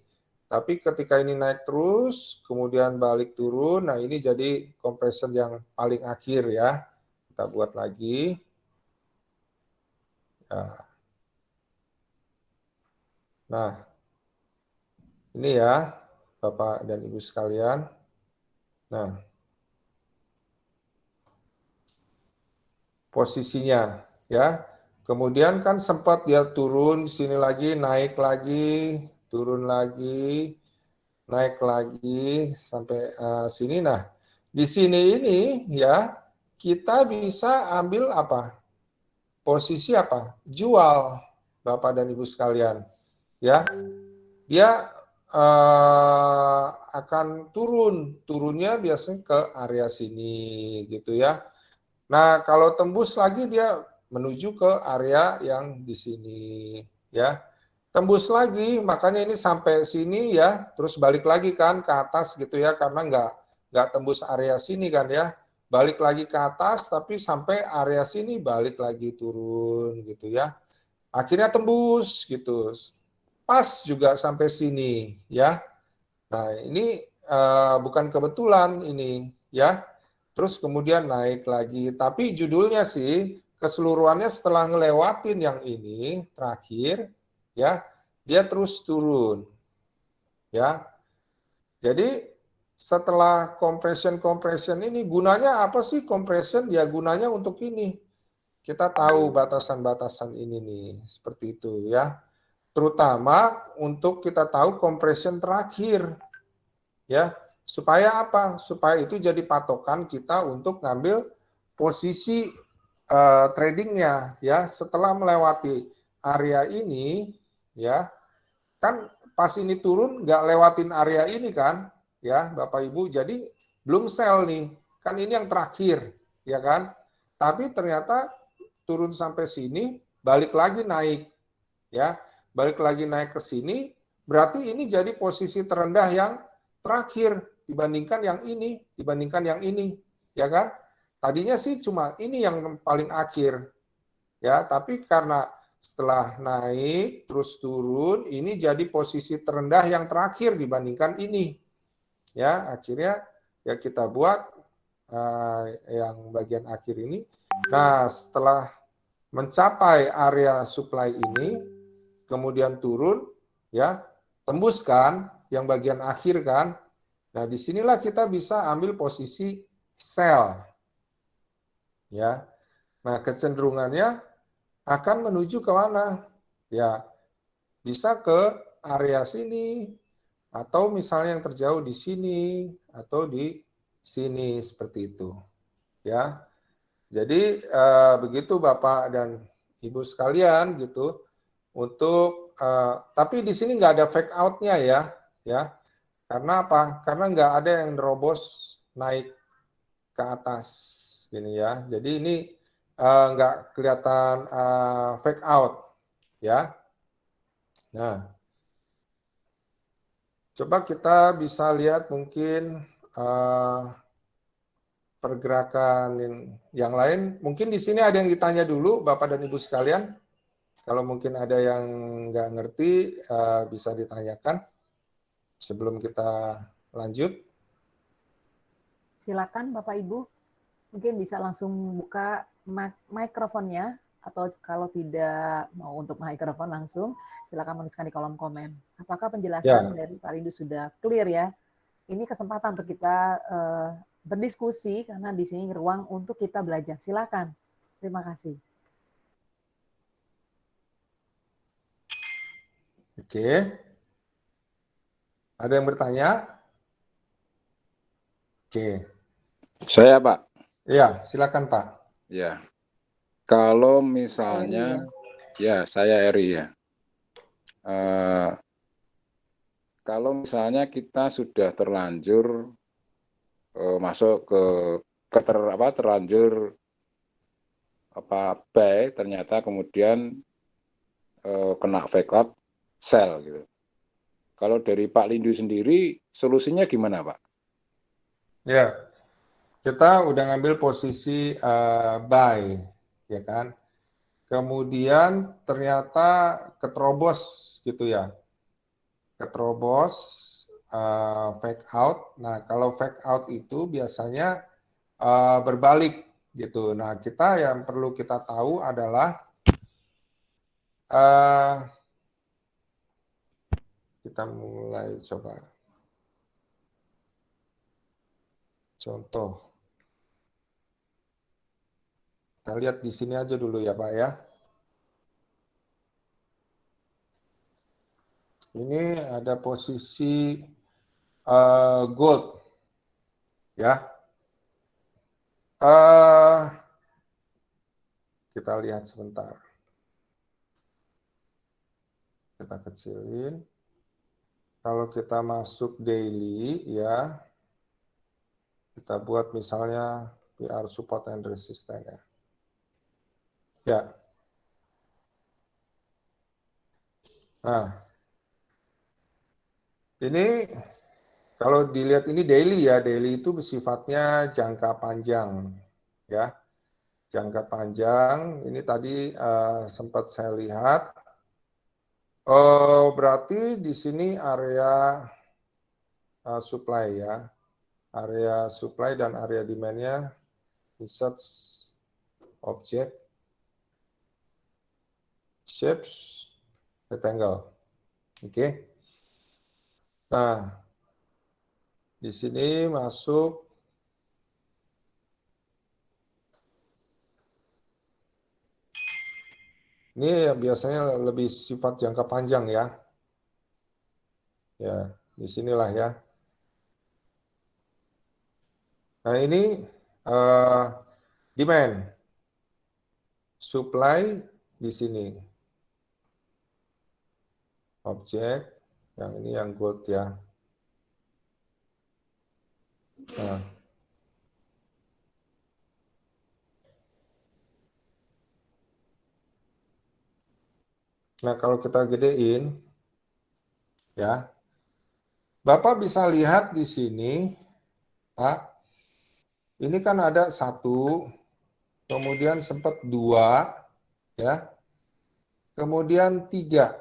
Tapi ketika ini naik terus, kemudian balik turun, nah ini jadi compression yang paling akhir ya. Kita buat lagi. Nah, ini ya, Bapak dan Ibu sekalian. Nah, posisinya ya. Kemudian kan sempat dia turun, sini lagi, naik lagi, turun lagi, naik lagi sampai sini. Nah, di sini ini ya kita bisa ambil apa? Posisi apa? Jual, Bapak dan Ibu sekalian. Ya, dia akan turunnya biasanya ke area sini gitu ya. Nah, kalau tembus lagi dia menuju ke area yang di sini ya. Tembus lagi, makanya ini sampai sini ya, terus balik lagi kan ke atas gitu ya, karena nggak tembus area sini kan ya. Balik lagi ke atas, tapi sampai area sini balik lagi turun gitu ya. Akhirnya tembus gitu. Pas juga sampai sini ya. Nah, ini bukan kebetulan ini ya. Terus kemudian naik lagi. Tapi judulnya sih keseluruhannya setelah ngelewatin yang ini terakhir ya, dia terus turun. Ya. Jadi setelah compression ini gunanya apa sih compression? Ya gunanya untuk ini. Kita tahu batasan-batasan ini nih, seperti itu ya. Terutama untuk kita tahu compression terakhir. Ya, supaya apa? Supaya itu jadi patokan kita untuk ngambil posisi tradingnya ya. Setelah melewati area ini ya, kan pas ini turun nggak lewatin area ini kan ya Bapak Ibu, jadi belum sell nih, kan ini yang terakhir ya kan, tapi ternyata turun sampai sini balik lagi naik ya, balik lagi naik ke sini, berarti ini jadi posisi terendah yang terakhir dibandingkan yang ini, ya kan? Tadinya sih cuma ini yang paling akhir, ya. Tapi karena setelah naik terus turun, ini jadi posisi terendah yang terakhir dibandingkan ini, ya. Akhirnya ya kita buat yang bagian akhir ini. Nah, setelah mencapai area supply ini, kemudian turun, ya, tembuskan yang bagian akhir kan. Nah, disinilah kita bisa ambil posisi sell. Ya. Nah, kecenderungannya akan menuju ke mana? Ya, bisa ke area sini, atau misalnya yang terjauh di sini, atau di sini, seperti itu. Ya, jadi begitu Bapak dan Ibu sekalian gitu. Untuk tapi di sini nggak ada fake out-nya ya. Karena apa? Karena nggak ada yang nerobos naik ke atas gini ya. Jadi ini nggak kelihatan fake out ya. Nah, coba kita bisa lihat mungkin pergerakan yang lain. Mungkin di sini ada yang ditanya dulu, Bapak dan Ibu sekalian. Kalau mungkin ada yang nggak ngerti, bisa ditanyakan sebelum kita lanjut. Silakan Bapak Ibu, mungkin bisa langsung buka mikrofonnya, atau kalau tidak mau untuk mikrofon langsung, silakan menuliskan di kolom komen. Apakah penjelasan dari Pak Rindu sudah clear ya? Ini kesempatan untuk kita berdiskusi, karena di sini ruang untuk kita belajar. Silakan. Terima kasih. Oke. Ada yang bertanya? Oke. Saya, Pak. Iya, silakan Pak. Ya. Kalau misalnya, ya saya Eri ya. Kalau misalnya kita sudah terlanjur masuk ke terlanjur buy, ternyata kemudian kena fake up sell gitu. Kalau dari Pak Lindu sendiri, solusinya gimana, Pak? Ya, kita udah ngambil posisi buy, ya kan? Kemudian ternyata keterobos gitu ya, keterobos fake out. Nah, kalau fake out itu biasanya berbalik gitu. Nah, kita yang perlu kita tahu adalah kita mulai coba contoh. Kita lihat di sini aja dulu ya Pak ya. Ini ada posisi gold ya. Kita lihat sebentar. Kita kecilin. Kalau kita masuk daily ya, kita buat misalnya PR support and resistance ya. Ya. Nah, ini kalau dilihat ini daily ya, daily itu bersifatnya jangka panjang ya. Jangka panjang, ini tadi sempat saya lihat. Berarti di sini area supply ya. Area supply dan area demand-nya insert object shapes rectangle. Oke. Nah, di sini masuk ini biasanya lebih sifat jangka panjang ya. Ya, di sinilah ya. Nah, ini demand, supply di sini. Objek, yang ini yang gold ya. Nah, kalau kita gedein, ya, Bapak bisa lihat di sini, Pak, ini kan ada 1, kemudian sempat 2, ya, kemudian 3,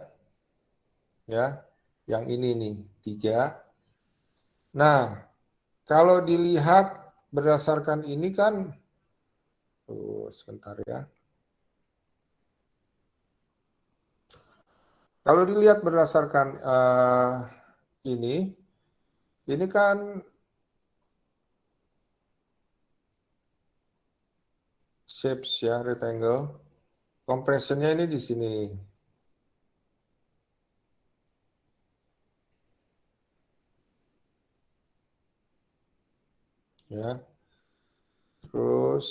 ya, yang ini nih, 3. Nah, kalau dilihat berdasarkan ini kan, sebentar ya. Kalau dilihat berdasarkan ini kan shapes ya, rectangle. Compressionnya ini di sini. Ya. Terus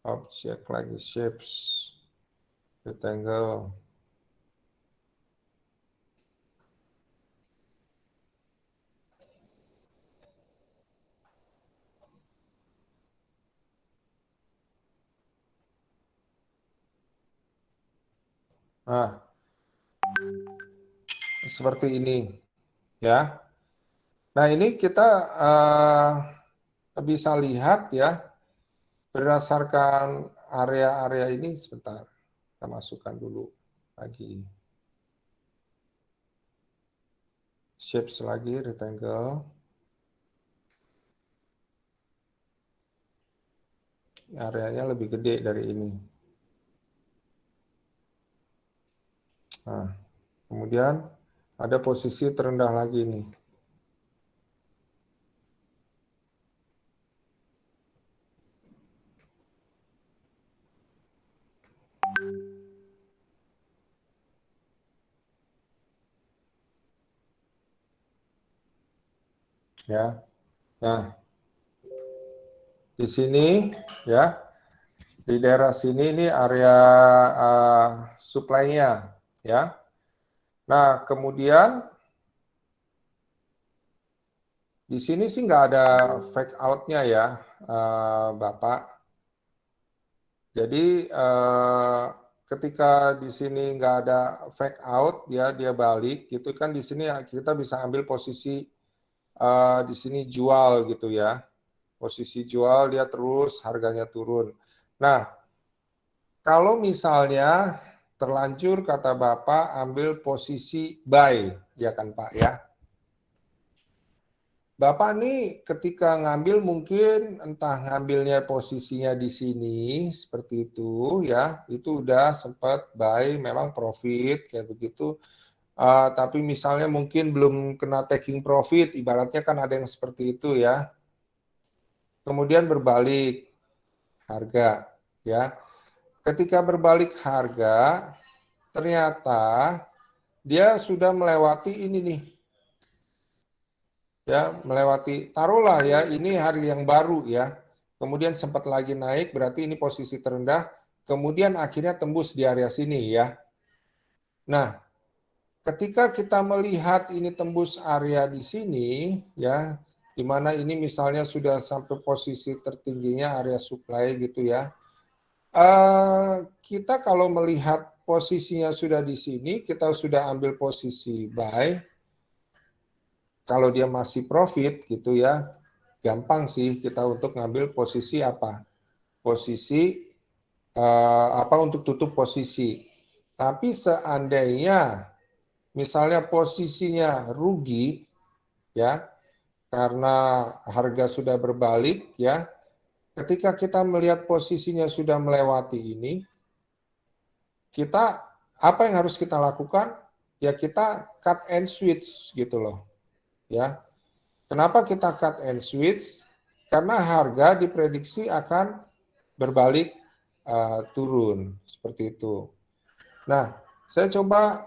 objek lagi shapes rectangle. Nah, seperti ini, ya. Nah, ini kita bisa lihat ya, berdasarkan area-area ini. Sebentar, kita masukkan dulu lagi. Shapes lagi, rectangle. Areanya lebih gede dari ini. Nah, kemudian ada posisi terendah lagi nih. Ya. Nah, di sini ya, di daerah sini ini area supply-nya ya. Nah, kemudian di sini sih nggak ada fake out-nya ya, Bapak. Jadi ketika di sini nggak ada fake out, dia balik gitu kan, di sini kita bisa ambil posisi di sini jual gitu ya. Posisi jual dia terus harganya turun. Nah, kalau misalnya terlanjur kata Bapak ambil posisi buy, ya kan Pak ya. Bapak nih ketika ngambil mungkin entah ngambilnya posisinya di sini seperti itu ya, itu udah sempat buy, memang profit kayak begitu. Tapi misalnya mungkin belum kena taking profit, ibaratnya kan ada yang seperti itu ya. Kemudian berbalik harga ya. Ketika berbalik harga, ternyata dia sudah melewati ini nih. Ya, melewati, taruhlah ya, ini hari yang baru ya. Kemudian sempat lagi naik, berarti ini posisi terendah, kemudian akhirnya tembus di area sini ya. Nah, ketika kita melihat ini tembus area di sini ya, di mana ini misalnya sudah sampai posisi tertingginya area supply gitu ya. Kita kalau melihat posisinya sudah di sini, kita sudah ambil posisi buy. Kalau dia masih profit gitu ya, gampang sih kita untuk ngambil posisi apa? Posisi apa untuk tutup posisi. Tapi seandainya misalnya posisinya rugi ya, karena harga sudah berbalik ya, ketika kita melihat posisinya sudah melewati ini, kita apa yang harus kita lakukan? Ya kita cut and switch gitu loh. Ya. Kenapa kita cut and switch? Karena harga diprediksi akan berbalik turun seperti itu. Nah, saya coba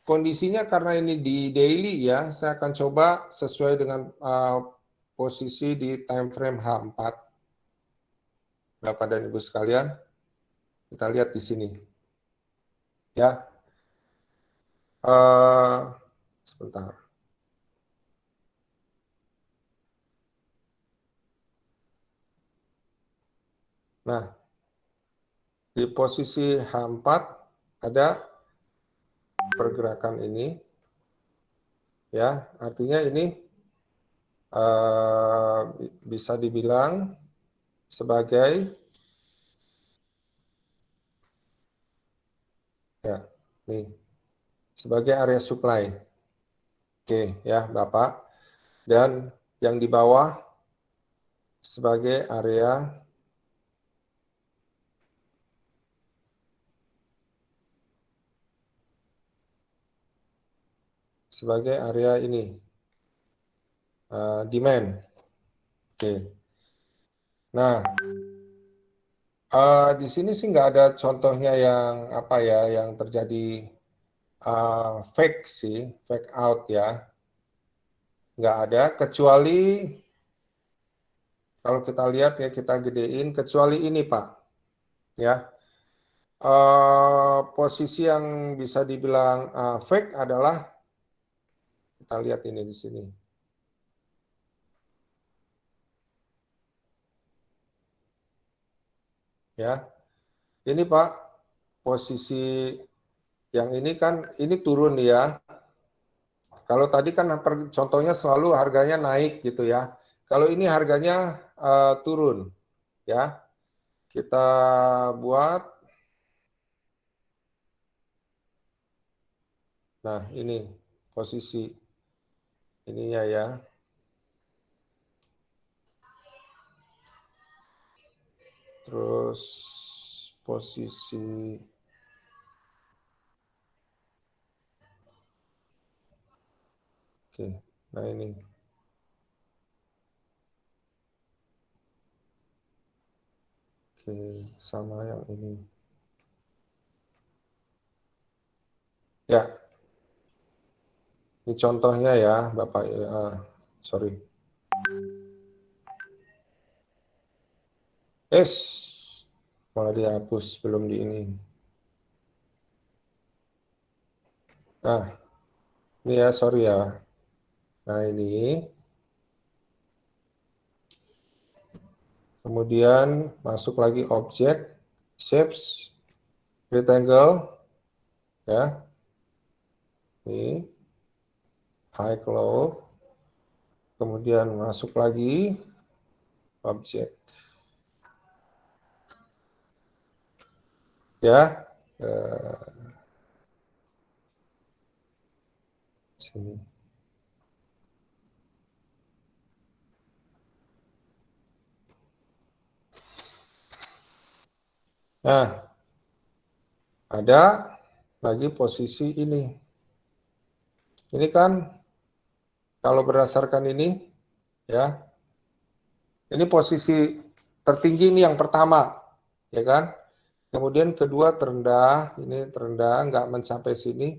kondisinya karena ini di daily ya, saya akan coba sesuai dengan posisi di time frame H4. Bapak dan Ibu sekalian, kita lihat di sini. Ya. Sebentar. Nah, di posisi H4 ada pergerakan ini. Ya, artinya ini bisa dibilang sebagai ya, nih, sebagai area supply. Oke, ya, Bapak. Dan yang di bawah sebagai area ini demand. Oke. Nah, di sini sih nggak ada contohnya yang apa ya, yang terjadi fake sih, fake out ya. Nggak ada, kecuali kalau kita lihat ya, kita gedein, kecuali ini Pak. Ya, posisi yang bisa dibilang fake adalah, kita lihat ini di sini. Ya, Ini Pak, posisi yang ini kan, ini turun ya. Kalau tadi kan contohnya selalu harganya naik gitu ya. Kalau ini harganya turun ya. Kita buat, nah ini posisi ininya ya. Terus posisi oke, nah ini. Oke, sama yang ini. Ya, ini contohnya ya, Bapak. Sorry. Malah dihapus belum di ini. Nah, ini ya, sorry ya. Nah ini. Kemudian masuk lagi objek, shapes, rectangle, ya. Ini, high low. Kemudian masuk lagi objek. Ya, sini. Nah, ada lagi posisi ini. Ini kan kalau berdasarkan ini, ya, ini posisi tertinggi ini yang pertama, ya kan? Kemudian kedua terendah, ini terendah, nggak mencapai sini.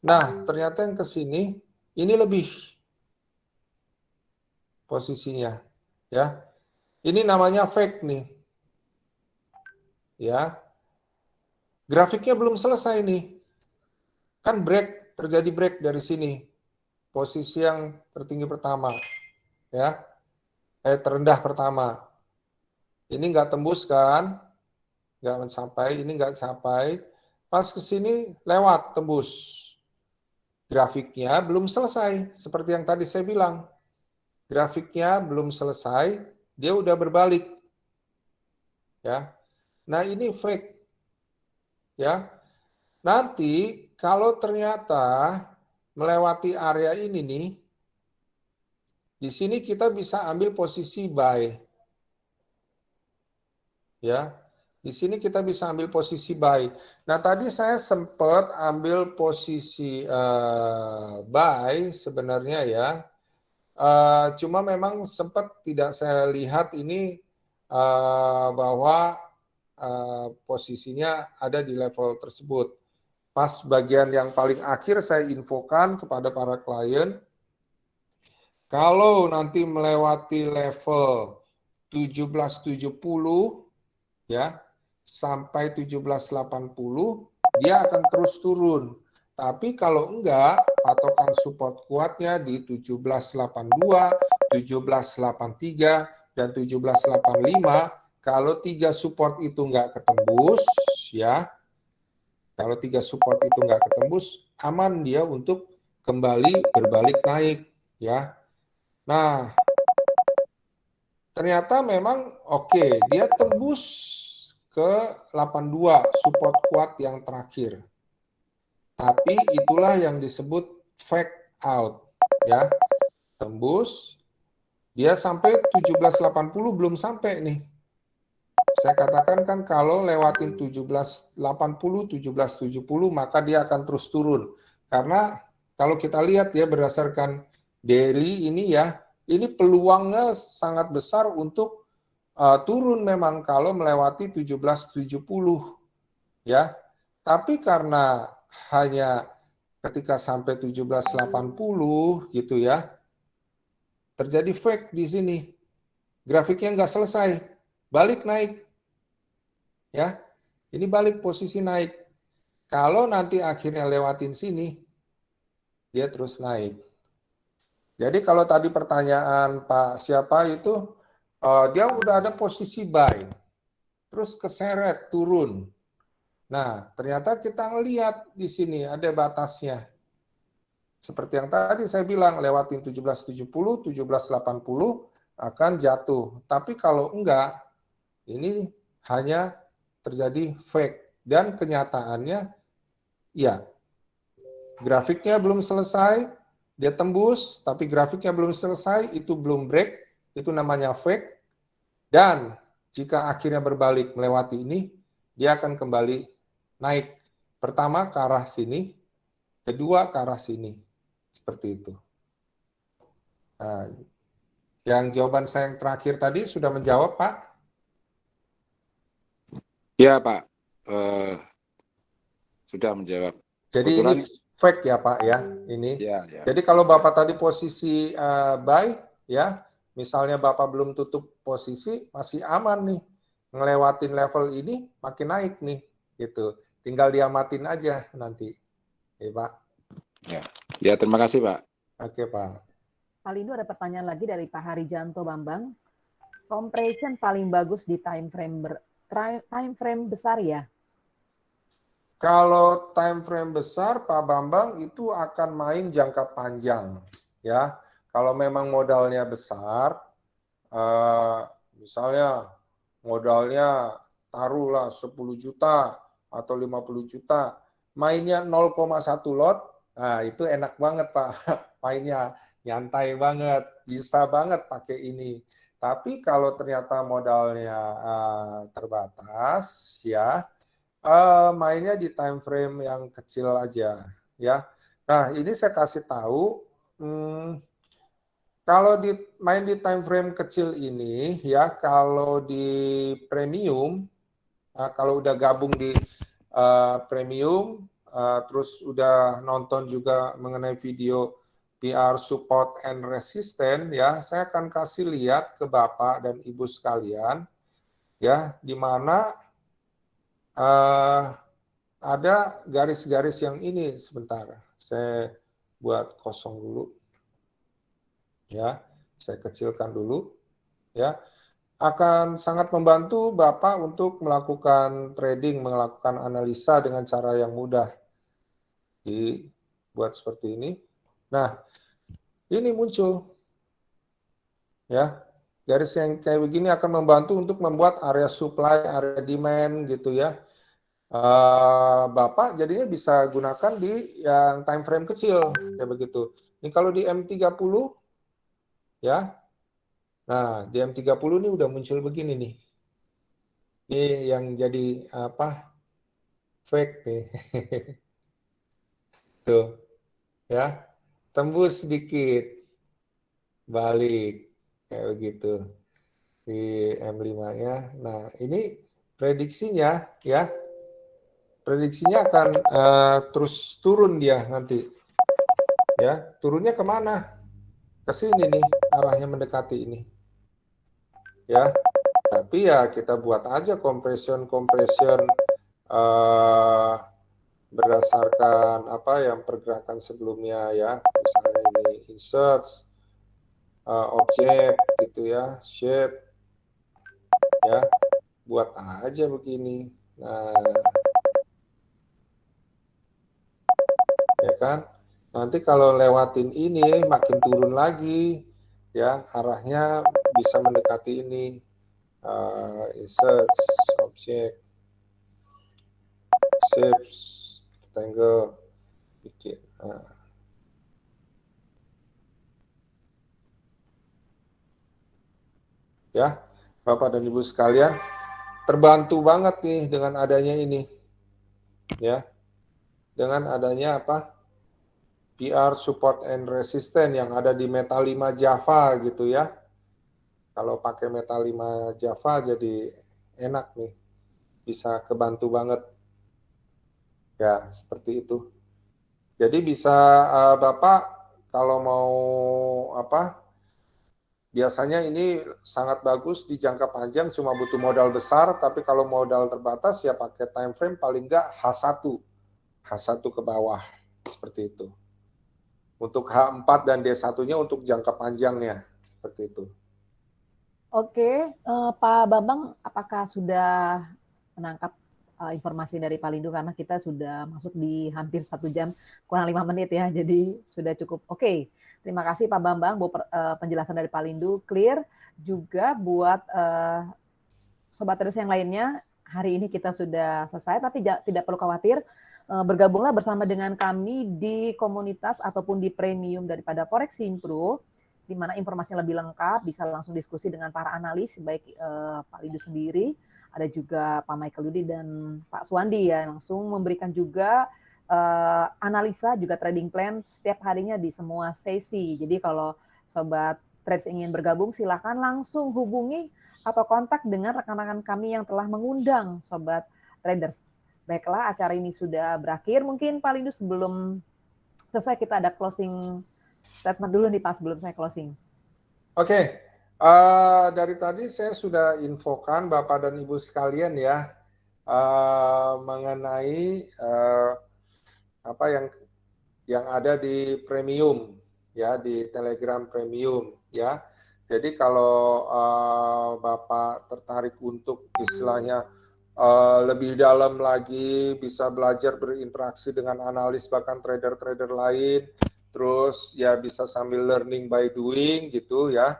Nah, ternyata yang ke sini, ini lebih posisinya, ya. Ini namanya fake nih, ya. Grafiknya belum selesai nih, kan break, terjadi break dari sini, posisi yang tertinggi pertama, ya, terendah pertama. Ini nggak tembus kan, nggak mencapai, ini nggak capai, pas ke sini lewat tembus. Grafiknya belum selesai, seperti yang tadi saya bilang. Grafiknya belum selesai, dia udah berbalik. Ya. Nah, ini fake. Ya. Nanti kalau ternyata melewati area ini nih, di sini kita bisa ambil posisi buy. Ya. Di sini kita bisa ambil posisi buy. Nah, tadi saya sempat ambil posisi buy sebenarnya ya. Cuma memang sempat tidak saya lihat ini bahwa posisinya ada di level tersebut. Pas bagian yang paling akhir saya infokan kepada para klien, kalau nanti melewati level 1770 ya sampai 1780 dia akan terus turun. Tapi kalau enggak, patokan support kuatnya di 1782, 1783, dan 1785. Kalau 3 support itu enggak ketembus, ya, kalau 3 support itu enggak ketembus, aman dia untuk kembali berbalik naik, ya. Nah, ternyata memang oke, dia tembus ke 82 support kuat yang terakhir. Tapi itulah yang disebut fake out, ya. Tembus, dia sampai 1780 belum sampai nih. Saya katakan kan kalau lewatin 1780, 1770 maka dia akan terus turun. Karena kalau kita lihat ya berdasarkan daily ini ya, ini peluangnya sangat besar untuk turun memang kalau melewati 1770 ya. Tapi karena hanya ketika sampai 1780 gitu ya, terjadi fake di sini. Grafiknya nggak selesai, balik naik. Ya, ini balik posisi naik. Kalau nanti akhirnya lewatin sini, dia terus naik. Jadi kalau tadi pertanyaan Pak siapa itu, dia udah ada posisi buy, terus keseret turun, Nah, ternyata kita ngelihat di sini ada batasnya. Seperti yang tadi saya bilang, lewatin 1770, 1780 akan jatuh. Tapi kalau enggak, ini hanya terjadi fake. Dan kenyataannya, ya, grafiknya belum selesai, dia tembus, tapi grafiknya belum selesai, itu belum break, itu namanya fake. Dan jika akhirnya berbalik melewati ini, dia akan kembali naik. Pertama ke arah sini, kedua ke arah sini. Seperti itu. Nah, yang jawaban saya yang terakhir tadi sudah menjawab, Pak? Ya, Pak. Sudah menjawab. Jadi Kebetulan, ini fake ya, Pak ya, ini. ya, ya. Jadi kalau Bapak tadi posisi buy, ya, misalnya Bapak belum tutup posisi, masih aman nih. Ngelewatin level ini, makin naik nih, gitu. Tinggal diamatin aja nanti. Ya, Pak. Ya, terima kasih, Pak. Oke, Pak. Pak Lindu ada pertanyaan lagi dari Pak Harijanto Bambang. Compression paling bagus di time frame besar ya? Kalau time frame besar, Pak Bambang itu akan main jangka panjang, ya. Kalau memang modalnya besar, misalnya modalnya taruhlah 10 juta atau 50 juta, mainnya 0,1 lot, nah itu enak banget Pak, mainnya nyantai banget, bisa banget pakai ini. Tapi kalau ternyata modalnya terbatas, ya mainnya di time frame yang kecil aja, ya. Nah ini saya kasih tahu. Kalau main di time frame kecil ini, ya, kalau di premium, kalau udah gabung di premium, terus udah nonton juga mengenai video PR support and resistance, ya, saya akan kasih lihat ke Bapak dan Ibu sekalian, ya, di mana ada garis-garis yang ini. Sebentar, saya buat kosong dulu. Ya, saya kecilkan dulu, ya, akan sangat membantu Bapak untuk melakukan trading, melakukan analisa dengan cara yang mudah. Dibuat seperti ini. Nah, ini muncul, ya, garis yang kayak begini akan membantu untuk membuat area supply, area demand, gitu ya. Bapak jadinya bisa gunakan di yang time frame kecil, kayak begitu. Ini kalau di M30, ya. Nah, di M30 ini udah muncul begini nih. Ini yang jadi apa? Fake nih. Tuh, ya. Tembus sedikit. Balik. Kayak begitu. Di M5-nya. Nah, ini prediksinya, ya. Prediksinya akan terus turun dia nanti. Ya, turunnya kemana? Ke sini nih, arahnya mendekati ini. Ya, tapi ya kita buat aja compression berdasarkan apa yang pergerakan sebelumnya, ya, misalnya ini inserts, objek gitu ya, shape, ya, buat aja begini. Nah, ya kan, nanti kalau lewatin ini makin turun lagi, ya, arahnya bisa mendekati ini. Inserts, object, shapes, rectangle, bikin. Ya, Bapak dan Ibu sekalian, terbantu banget nih dengan adanya ini. Ya, dengan adanya apa? PR support and resistance yang ada di Meta 5 Java gitu ya. Kalau pakai Meta 5 Java jadi enak nih. Bisa kebantu banget. Ya, seperti itu. Jadi bisa Bapak kalau mau apa? Biasanya ini sangat bagus di jangka panjang, cuma butuh modal besar, tapi kalau modal terbatas ya pakai time frame paling enggak H1 ke bawah, seperti itu. Untuk H4 dan D1-nya untuk jangka panjangnya, seperti itu. Oke, Pak Bambang, apakah sudah menangkap informasi dari Pak Lindu karena kita sudah masuk di hampir 1 jam kurang 5 menit ya, jadi sudah cukup oke. Terima kasih Pak Bambang buat penjelasan dari Pak Lindu, clear. Juga buat Sobat Traders yang lainnya, hari ini kita sudah selesai, tapi tidak perlu khawatir. Bergabunglah bersama dengan kami di komunitas ataupun di premium daripada Foreximpro, di mana informasinya lebih lengkap, bisa langsung diskusi dengan para analis, baik Pak Lindu sendiri, ada juga Pak Michael Ludi dan Pak Suwandi ya, langsung memberikan juga analisa, juga trading plan setiap harinya di semua sesi. Jadi kalau Sobat Trades ingin bergabung, silakan langsung hubungi atau kontak dengan rekan-rekan kami yang telah mengundang Sobat Traders. Baiklah, acara ini sudah berakhir. Mungkin Pak Lindu sebelum selesai kita ada closing statement dulu nih Pak sebelum saya closing. Oke, dari tadi saya sudah infokan Bapak dan Ibu sekalian ya mengenai apa yang ada di premium ya, di Telegram Premium ya. Jadi kalau Bapak tertarik untuk istilahnya lebih dalam lagi, bisa belajar berinteraksi dengan analis bahkan trader-trader lain, terus ya bisa sambil learning by doing gitu ya.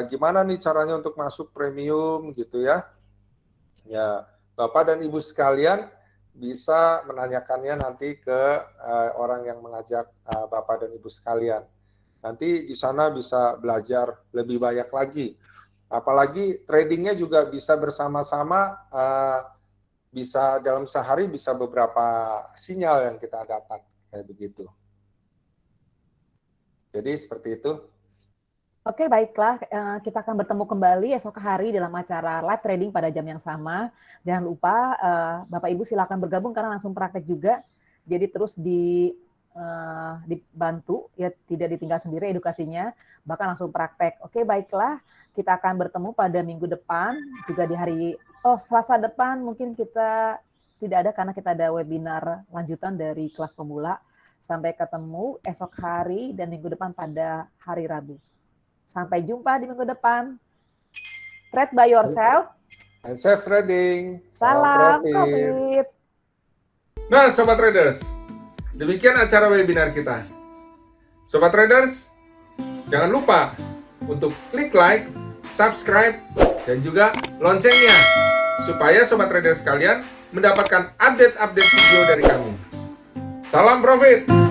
Gimana nih caranya untuk masuk premium gitu ya? Ya, Bapak dan Ibu sekalian bisa menanyakannya nanti ke orang yang mengajak Bapak dan Ibu sekalian. Nanti di sana bisa belajar lebih banyak lagi. Apalagi tradingnya juga bisa bersama-sama, bisa dalam sehari bisa beberapa sinyal yang kita dapat, kayak begitu. Jadi seperti itu. Oke, baiklah. Kita akan bertemu kembali esok hari dalam acara live trading pada jam yang sama. Jangan lupa Bapak Ibu silakan bergabung karena langsung praktek juga. Jadi terus dibantu, ya tidak ditinggal sendiri edukasinya, bahkan langsung praktek. Oke, baiklah. Kita akan bertemu pada minggu depan, juga di hari, Selasa depan mungkin kita tidak ada karena kita ada webinar lanjutan dari kelas pemula. Sampai ketemu esok hari dan minggu depan pada hari Rabu. Sampai jumpa di minggu depan. Trade by yourself. And safe trading. Salam profit. Nah, Sobat Traders, demikian acara webinar kita. Sobat Traders, jangan lupa untuk klik like, subscribe, dan juga loncengnya, supaya Sobat Traders sekalian mendapatkan update-update video dari kami. Salam profit!